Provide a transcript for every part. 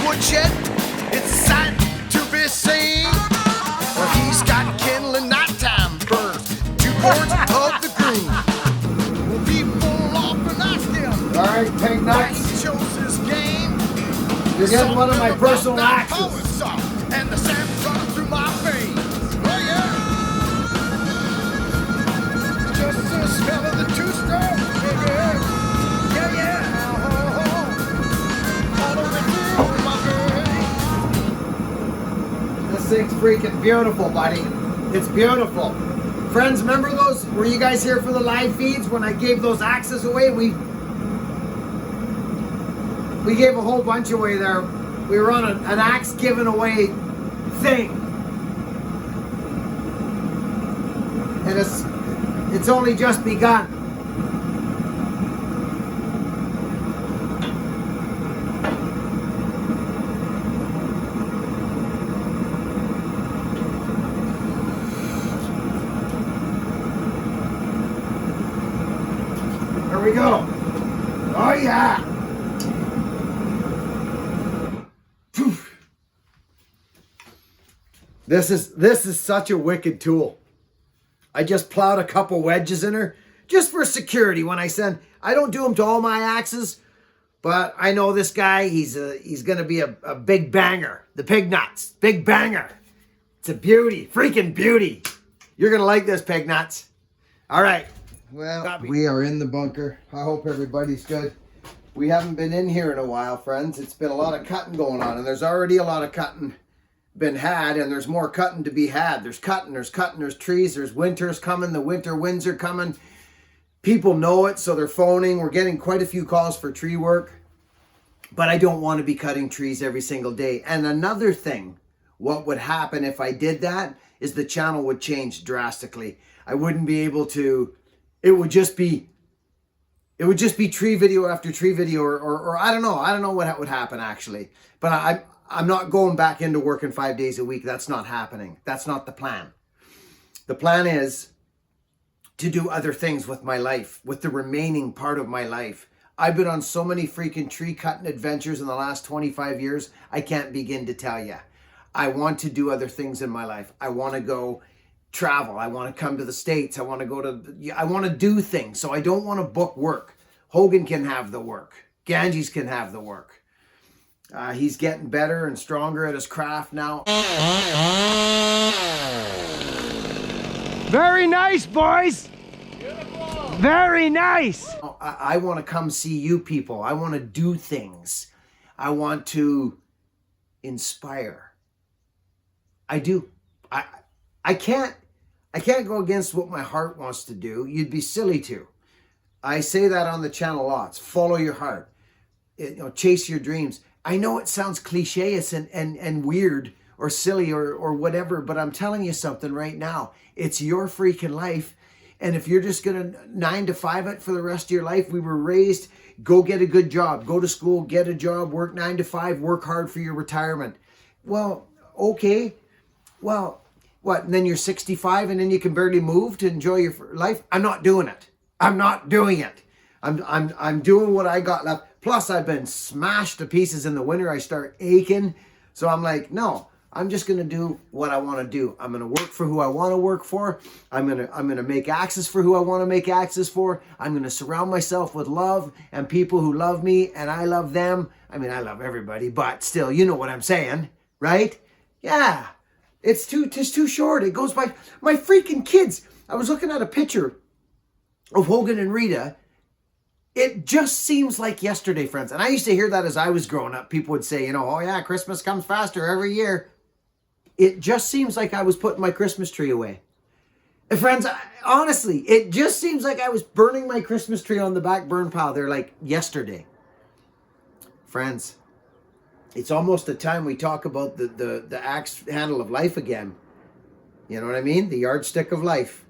woodshed. It's a sight to be seen. Well, he's got kindling nighttime burns, 2 boards of the green. Well, people often ask him, All right, pig why nuts. he chose his game. You're getting one of my Something about personal that axes. power saw and the sand running through my veins. Oh yeah. Just the smell of the 2-stroke. Yeah, yeah. All over through my veins. This thing's freaking beautiful, buddy. It's beautiful. Friends, remember those? Were you guys here for the live feeds when I gave those axes away? We gave a whole bunch away there. We were on an axe giving away thing. And it's only just begun. There we go. Oh yeah. This is such a wicked tool. I just plowed a couple wedges in her just for security. When I don't do them to all my axes, but I know this guy, he's gonna be a big banger. The pig nuts, big banger. It's a beauty, freaking beauty. You're gonna like this, pig nuts. All right. Well, we are in the bunker. I hope everybody's good. We haven't been in here in a while, friends. It's been a lot of cutting going on, and there's already a lot of cutting been had, and there's more cutting to be had. There's trees, there's winters coming, the winter winds are coming. People know it, so they're phoning. We're getting quite a few calls for tree work, but I don't want to be cutting trees every single day. And another thing, what would happen if I did that is the channel would change drastically. I wouldn't be able to, it would just be tree video after tree video, or I don't know what would happen actually, but I'm not going back into working 5 days a week. That's not happening. That's not the plan. The plan is to do other things with my life, with the remaining part of my life. I've been on so many freaking tree cutting adventures in the last 25 years, I can't begin to tell you. I want to do other things in my life. I want to go travel. I want to come to the States. I want to do things. So I don't want to book work. Hogan can have the work. Ganges can have the work. He's getting better and stronger at his craft now. Very nice, boys. Beautiful. Very nice. I want to come see you people. I want to do things. I want to inspire. I do. I can't go against what my heart wants to do. You'd be silly to. I say that on the channel lots. Follow your heart. Chase your dreams. I know it sounds cliche and weird or silly or whatever, but I'm telling you something right now. It's your freaking life. And if you're just going to 9 to 5 it for the rest of your life, we were raised, go get a good job, go to school, get a job, work 9 to 5, work hard for your retirement. Well, okay. Well, what? And then you're 65 and then you can barely move to enjoy your life? I'm not doing it. I'm not doing it. I'm doing what I got left. Plus, I've been smashed to pieces in the winter. I start aching. So I'm like, no, I'm just going to do what I want to do. I'm going to work for who I want to work for. I'm going to make axes for who I want to make axes for. I'm going to surround myself with love and people who love me and I love them. I mean, I love everybody, but still, you know what I'm saying, right? Yeah, it's too short. It goes by. My freaking kids. I was looking at a picture of Hogan and Rita. It just seems like yesterday, friends. And I used to hear that as I was growing up. People would say, oh yeah, Christmas comes faster every year. It just seems like I was putting my Christmas tree away. And friends, honestly, it just seems like I was burning my Christmas tree on the back burn pile there like yesterday. Friends, it's almost the time we talk about the axe handle of life again. You know what I mean? The yardstick of life.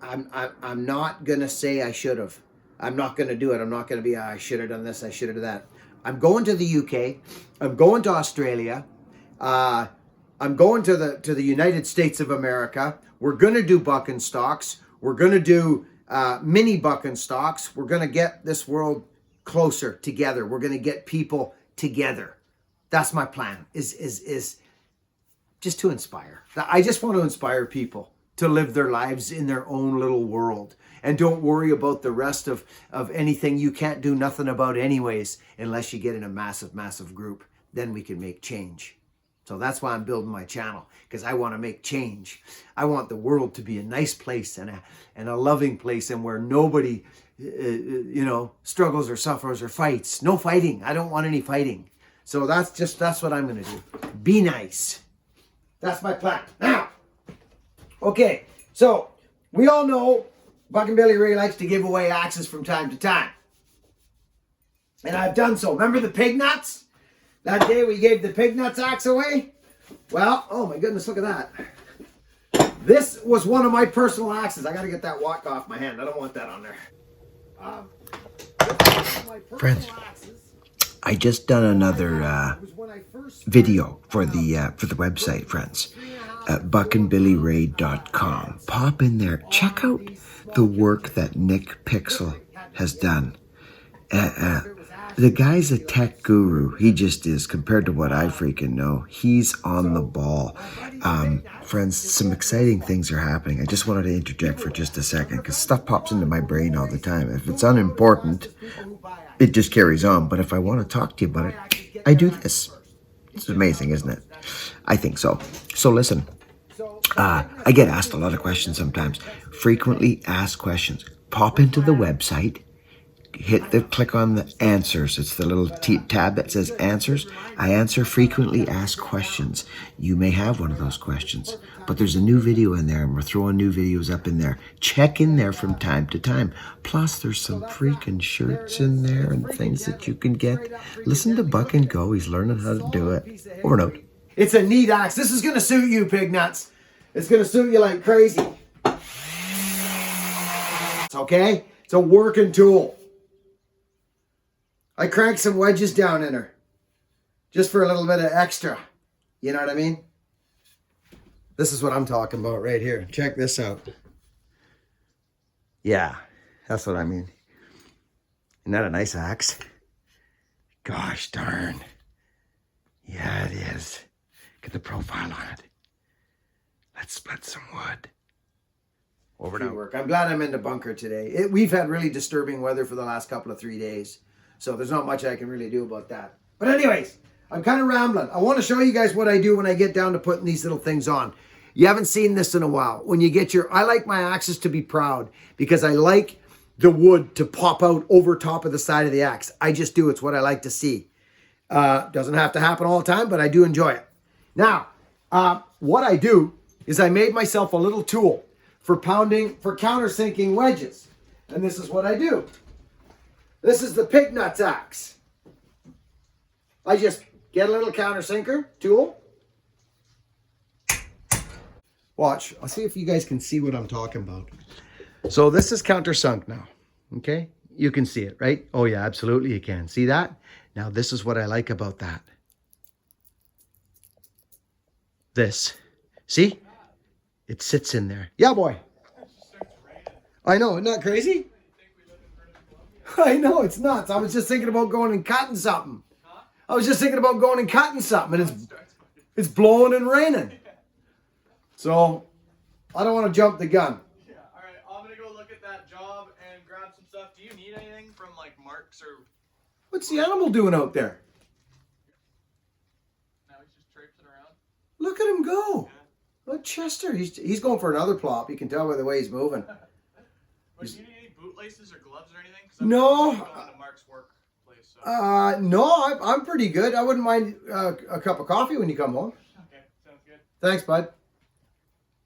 I'm not going to say I should have. I'm not going to do it. I'm not going to be, I should have done this, I should have done that. I'm going to the UK. I'm going to Australia. I'm going to the United States of America. We're going to do buck and stalks. We're going to do mini buck and stalks. We're going to get this world closer together. We're going to get people together. That's my plan, is just to inspire. I just want to inspire people to live their lives in their own little world. And don't worry about the rest of anything you can't do nothing about anyways, unless you get in a massive, massive group. Then we can make change. So that's why I'm building my channel, because I want to make change. I want the world to be a nice place and a loving place, and where nobody, struggles or suffers or fights. No fighting. I don't want any fighting. So that's what I'm going to do. Be nice. That's my plan. Now, okay, so we all know Bucking Billy Ray likes to give away axes from time to time. And I've done so. Remember the pig nuts? That day we gave the pig nuts axe away? Well, oh my goodness, look at that. This was one of my personal axes. I got to get that walk off my hand. I don't want that on there. Friends, I just done another video for the website, friends. buckandbillyray.com. Pop in there. Check out the work that Nick Pixel has done. The guy's a tech guru. He just is, compared to what I freaking know. He's on the ball. Friends, some exciting things are happening. I just wanted to interject for just a second, because stuff pops into my brain all the time. If it's unimportant, it just carries on. But if I want to talk to you about it, I do this. It's amazing, isn't it? I think so. So listen, I get asked a lot of questions sometimes. Frequently asked questions. Pop into the website. Click on the answers. It's the little tab that says answers. I answer frequently asked questions. You may have one of those questions, but there's a new video in there, and we're throwing new videos up in there. Check in there from time to time. Plus, there's some freaking shirts in there and things that you can get. Listen to Buck and Go. He's learning how to do it. Over and out. It's a neat axe. This is going to suit you, pig nuts. It's going to suit you like crazy. It's okay? It's a working tool. I cranked some wedges down in her, just for a little bit of extra. You know what I mean? This is what I'm talking about right here. Check this out. Yeah, that's what I mean. Isn't that a nice axe? Gosh darn. Yeah, it is. Get the profile on it. Let's split some wood. Over now. I'm glad I'm in the bunker today. We've had really disturbing weather for the last couple of 3 days. So there's not much I can really do about that. But anyways, I'm kind of rambling. I want to show you guys what I do when I get down to putting these little things on. You haven't seen this in a while. When you get I like my axes to be proud, because I like the wood to pop out over top of the side of the axe. I just do. It's what I like to see. Doesn't have to happen all the time, but I do enjoy it. Now, what I do is I made myself a little tool for countersinking wedges. And this is what I do. This is the pig nuts axe. I just get a little countersinker tool. Watch. I'll see if you guys can see what I'm talking about. So this is countersunk now. Okay? You can see it, right? Oh yeah, absolutely you can. See that? Now this is what I like about that. This. See? It sits in there. Yeah, boy. I know. Isn't that crazy? I know, it's nuts. I was just thinking about going and cutting something. And it's blowing and raining. So, I don't want to jump the gun. Yeah, alright, I'm going to go look at that job and grab some stuff. Do you need anything from, like, Mark's or... What's the animal doing out there? Now he's just traipsing around. Look at him go. Yeah. Look, Chester, he's going for another plop. You can tell by the way he's moving. But do you need any bootlaces or gloves or anything? No. Going to Mark's workplace. So. No, I'm pretty good. I wouldn't mind a cup of coffee when you come home. Okay, sounds good. Thanks, bud.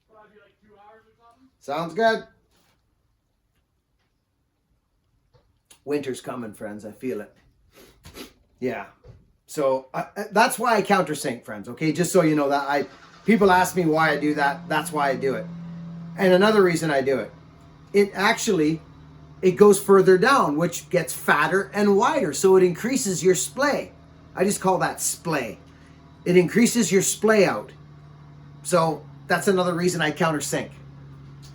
Probably like 2 hours or something. Sounds good. Winter's coming, friends. I feel it. Yeah. So that's why I countersink, friends. Okay, just so you know that people ask me why I do that. That's why I do it. And another reason I do it. It goes further down, which gets fatter and wider, so it increases your splay. I just call that splay. It increases your splay out. So that's another reason I countersink.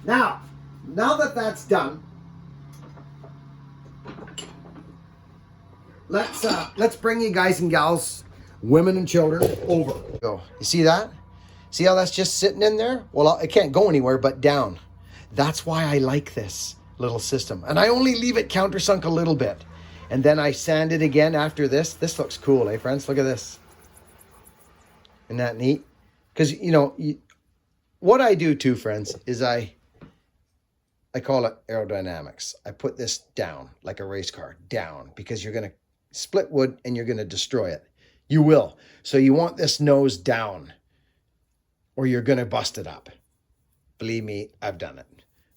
Now that that's done, let's bring you guys and gals women and children, over. Go. You see that? See how that's just sitting in there? Well, it can't go anywhere but down. That's why I like this little system. And I only leave it countersunk a little bit. And then I sand it again after this. This looks cool, eh, friends? Look at this. Isn't that neat? Because, you know, what I do too, friends, is I call it aerodynamics. I put this down like a race car, down, because you're going to split wood and you're going to destroy it. You will. So you want this nose down or you're going to bust it up. Believe me, I've done it.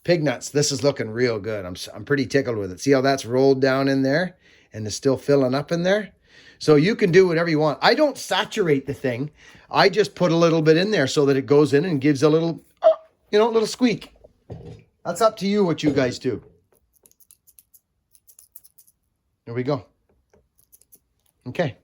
Pig nuts, this is looking real good. I'm pretty tickled with it. See how that's rolled down in there and it's still filling up in there? So you can do whatever you want. I don't saturate the thing. I just put a little bit in there so that it goes in and gives a little, you know, a little squeak. That's up to you what you guys do. There we go. Okay.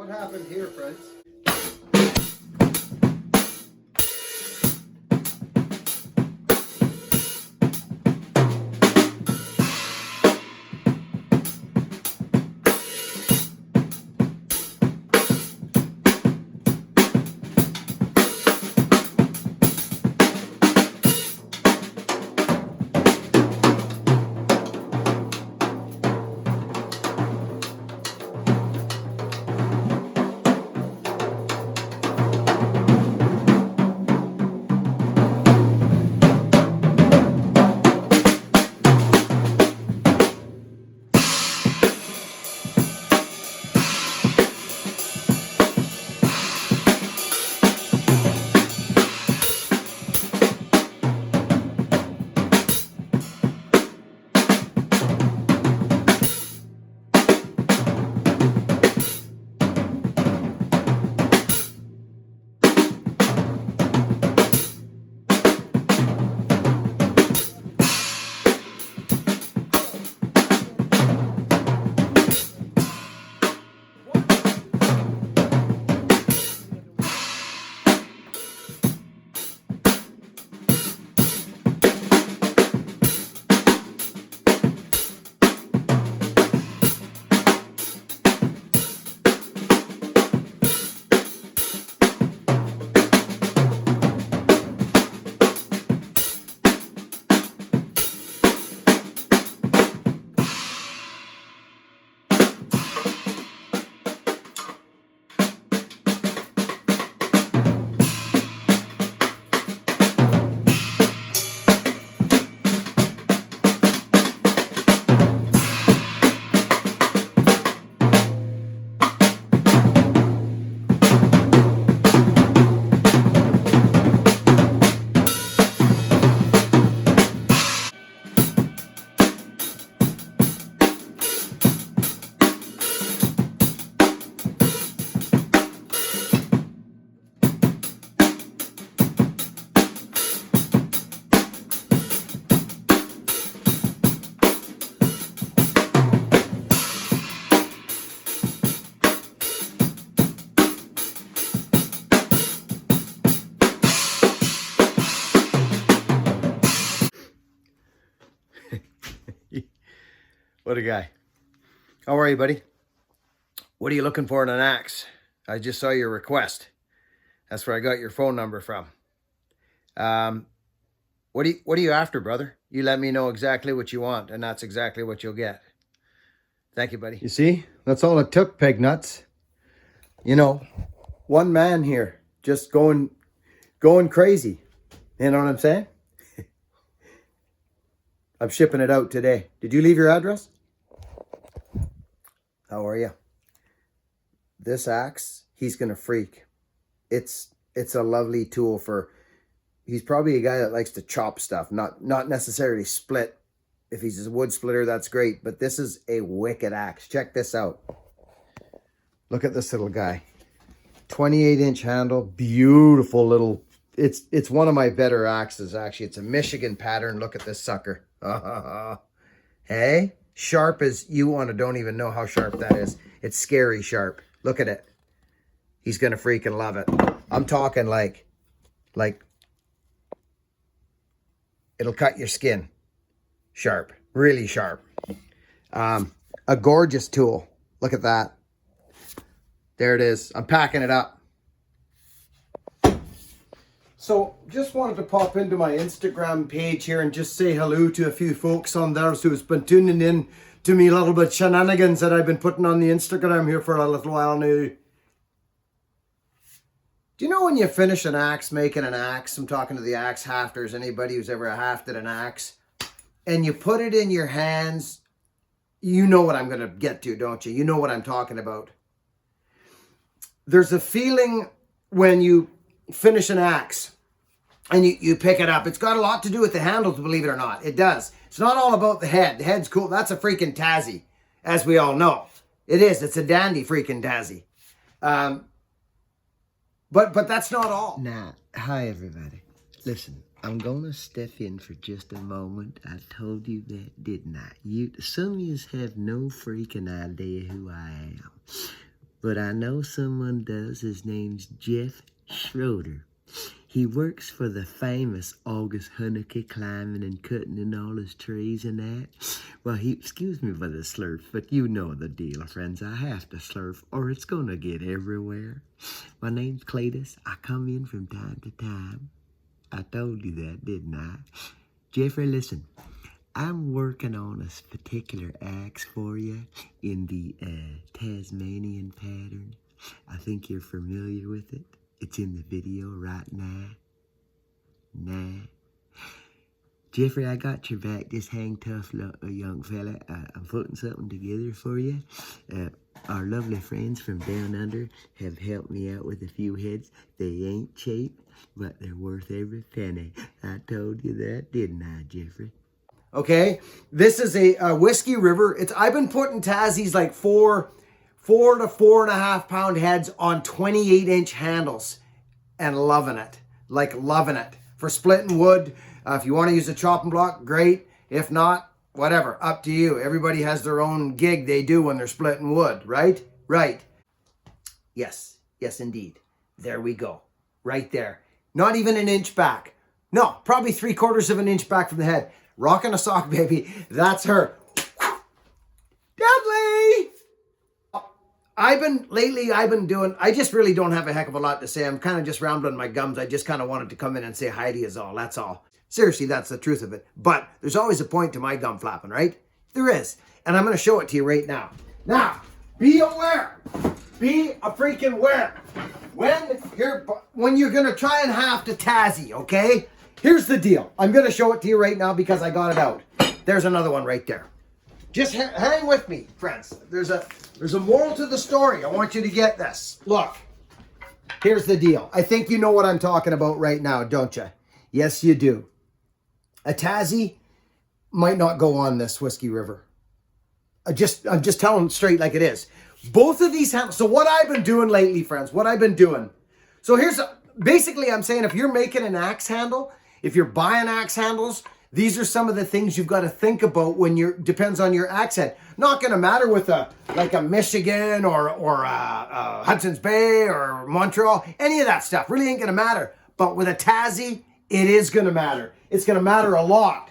What happened here, friends? What a guy. How are you, buddy? What are you looking for in an axe? I just saw your request. That's where I got your phone number from. What are you after, brother? You let me know exactly what you want, and that's exactly what you'll get. Thank you, buddy. You see, that's all it took, peg nuts. You know, one man here just going crazy. You know what I'm saying? I'm shipping it out today. Did you leave your address? How are you? This axe, he's gonna freak. It's a lovely tool for. He's probably a guy that likes to chop stuff, not necessarily split. If he's a wood splitter, that's great. But this is a wicked axe. Check this out. Look at this little guy. 28-inch handle, beautiful little. It's one of my better axes, actually. It's a Michigan pattern. Look at this sucker. Hey, sharp as you want to. Don't even know how sharp that is. It's scary sharp. Look at it. He's gonna freaking love it. I'm talking like it'll cut your skin. Sharp, really sharp. A gorgeous tool. Look at that. There it is. I'm packing it up. So just wanted to pop into my Instagram page here and just say hello to a few folks on there who's been tuning in to me little bit shenanigans that I've been putting on the Instagram here for a little while now. Do you know when you finish an axe, making an axe, I'm talking to the axe hafters, anybody who's ever hafted an axe, and you put it in your hands, you know what I'm going to get to, don't you? You know what I'm talking about. There's a feeling when you finish an axe and you pick it up. It's got a lot to do with the handles, believe it or not. It does. It's not all about the head. The head's cool. That's a freaking Tassie, as we all know. It is. It's a dandy freaking Tassie. But that's not all. Now, hi everybody. Listen, I'm gonna step in for just a moment. I told you that, didn't I? Some of you have no freaking idea who I am. But I know someone does. His name's Jeff Schroeder. He works for the famous August Honecker, climbing and cutting in all his trees and that. Well, excuse me for the slurp, but you know the deal, friends. I have to slurp or it's gonna get everywhere. My name's Cletus. I come in from time to time. I told you that, didn't I? Jeffrey, listen. I'm working on a particular axe for you in the Tasmanian pattern. I think you're familiar with it. It's in the video right now. Jeffrey, I got your back. Just hang tough, young fella. I'm putting something together for you. Our lovely friends from down under have helped me out with a few heads. They ain't cheap, but they're worth every penny. I told you that, didn't I, Jeffrey? Okay, this is a Whiskey River. I've been putting Tassies like 4 to 4.5 pound heads on 28-inch handles and loving it. Like loving it. For splitting wood, if you want to use a chopping block, great. If not, whatever, up to you. Everybody has their own gig they do when they're splitting wood, right? Right. Yes, indeed. There we go. Right there. Not even an inch back. No, probably 3/4 of an inch back from the head. Rocking a sock, baby. That's her. Deadly! I just really don't have a heck of a lot to say. I'm kind of just rambling my gums. I just kind of wanted to come in and say hi to you all. That's all. Seriously, that's the truth of it. But there's always a point to my gum flapping, right? There is. And I'm going to show it to you right now. Now, be aware. Be a freaking aware. When you're going to try and have to Tassie, okay? Here's the deal. I'm going to show it to you right now because I got it out. There's another one right there. Just hang with me, friends. There's a moral to the story. I want you to get this. Look, here's the deal. I think you know what I'm talking about right now, don't you? Yes, you do. A Tassie might not go on this Whiskey River. I'm just telling it straight like it is. Both of these handles. So what I've been doing lately, friends, what I've been doing. So basically I'm saying if you're making an axe handle, if you're buying axe handles, these are some of the things you've got to think about depends on your axe head. Not going to matter with a Michigan or a Hudson's Bay or Montreal, any of that stuff. Really ain't going to matter. But with a Tassie, it is going to matter. It's going to matter a lot.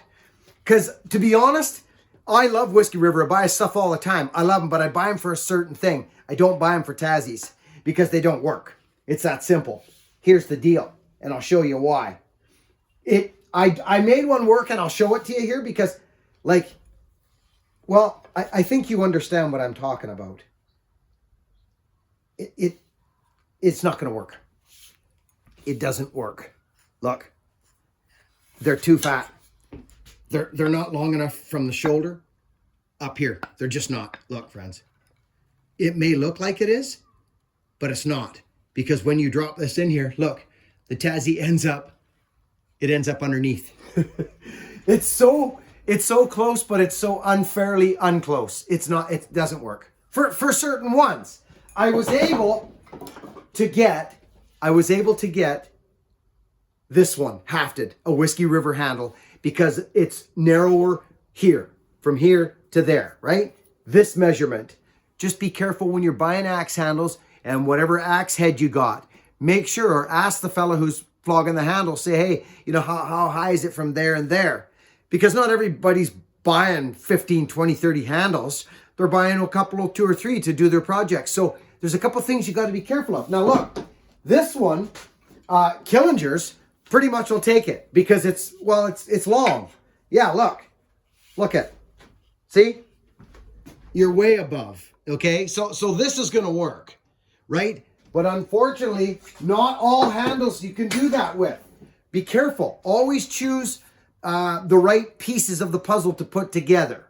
Because to be honest, I love Whiskey River. I buy stuff all the time. I love them, but I buy them for a certain thing. I don't buy them for Tassies because they don't work. It's that simple. Here's the deal, and I'll show you why. I made one work, and I'll show it to you here because, like, well, I think you understand what I'm talking about. It's not going to work. It doesn't work. Look, they're too fat. They're not long enough from the shoulder up here. They're just not. Look, friends. It may look like it is, but it's not. Because when you drop this in here, look, the Tassie ends up underneath. It's so close, but it's so unfairly unclose. It doesn't work. For certain ones. I was able to get this one hafted, a Whiskey River handle, because it's narrower here, from here to there, right? This measurement. Just be careful when you're buying axe handles and whatever axe head you got. Make sure, or ask the fella who's flogging the handle, say, hey, you know, how high is it from there and there? Because not everybody's buying 15, 20, 30 handles. They're buying a couple, 2 or 3 to do their projects. So there's a couple things you got to be careful of. Now look, this one, Killinger's, pretty much will take it because it's long. Yeah, look at, see? You're way above, okay? So this is going to work, right? But unfortunately, not all handles you can do that with. Be careful. Always choose the right pieces of the puzzle to put together.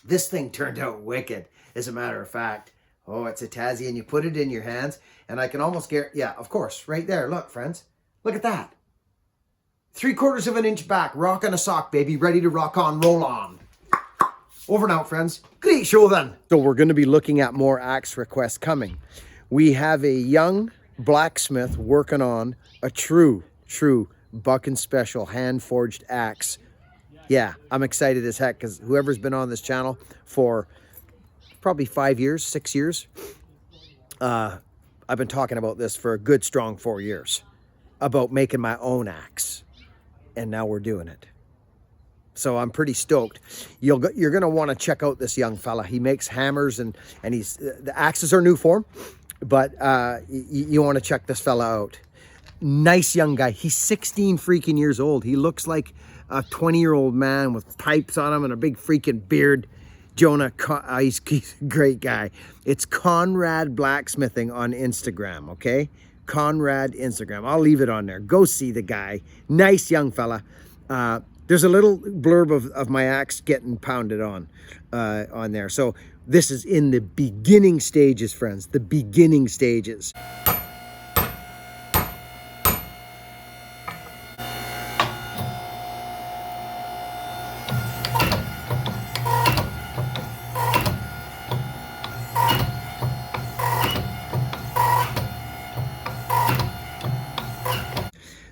This thing turned out wicked, as a matter of fact. Oh, it's a Tassie, and you put it in your hands, and I can almost get, yeah, of course, right there. Look, friends, look at that. 3/4 of an inch back, rock on a sock, baby, ready to rock on, roll on. Over and out, friends. Great show then. So we're going to be looking at more axe requests coming. We have a young blacksmith working on a true buck and special hand-forged axe. Yeah, I'm excited as heck because whoever's been on this channel for probably 5 years, 6 years, I've been talking about this for a good strong 4 years, about making my own axe. And now we're doing it. So I'm pretty stoked. You're going to want to check out this young fella. He makes hammers and he's, the axes are new for him, but you want to check this fella out. Nice young guy. He's 16 freaking years old. He looks like a 20-year-old man with pipes on him and a big freaking beard. Jonah, he's a great guy. It's Conrad Blacksmithing on Instagram, okay? Conrad Instagram. I'll leave it on there. Go see the guy. Nice young fella. There's a little blurb of my axe getting pounded on there. So this is in the beginning stages, friends. The beginning stages.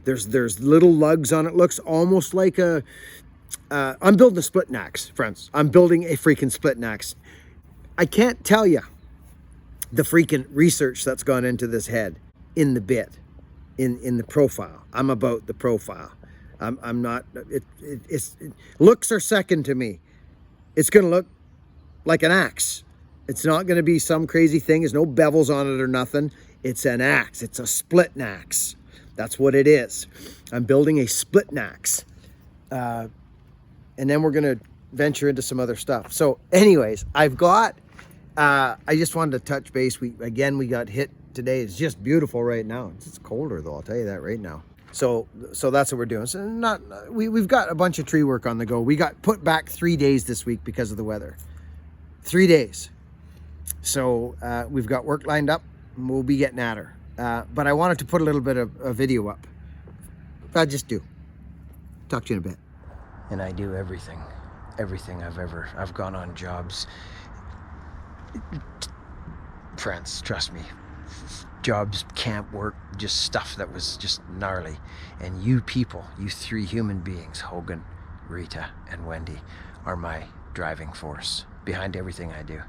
There's little lugs on it. Looks almost like a, I'm building a split axe, friends. I'm building a freaking split axe. I can't tell you the freaking research that's gone into this head in the bit, in the profile. I'm about the profile. I'm not, looks are second to me. It's going to look like an axe. It's not going to be some crazy thing. There's no bevels on it or nothing. It's an axe. It's a split axe. That's what it is. I'm building a split axe. And then we're going to venture into some other stuff. So anyways, I've got, I just wanted to touch base. We got hit today. It's just beautiful right now. It's colder though, I'll tell you that right now. So that's what we're doing. So we've got a bunch of tree work on the go. We got put back 3 days this week because of the weather. 3 days. So we've got work lined up and we'll be getting at her. But I wanted to put a little bit of a video up. I just do. Talk to you in a bit. And I do everything I've gone on jobs. Friends, trust me. Jobs, camp work, just stuff that was just gnarly. And you people, you 3 human beings, Hogan, Rita, and Wendy, are my driving force behind everything I do.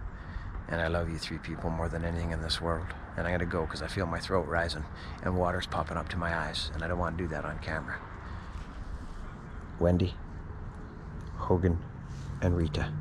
And I love you 3 people more than anything in this world. And I gotta go because I feel my throat rising and water's popping up to my eyes. And I don't want to do that on camera. Wendy, Hogan, and Rita.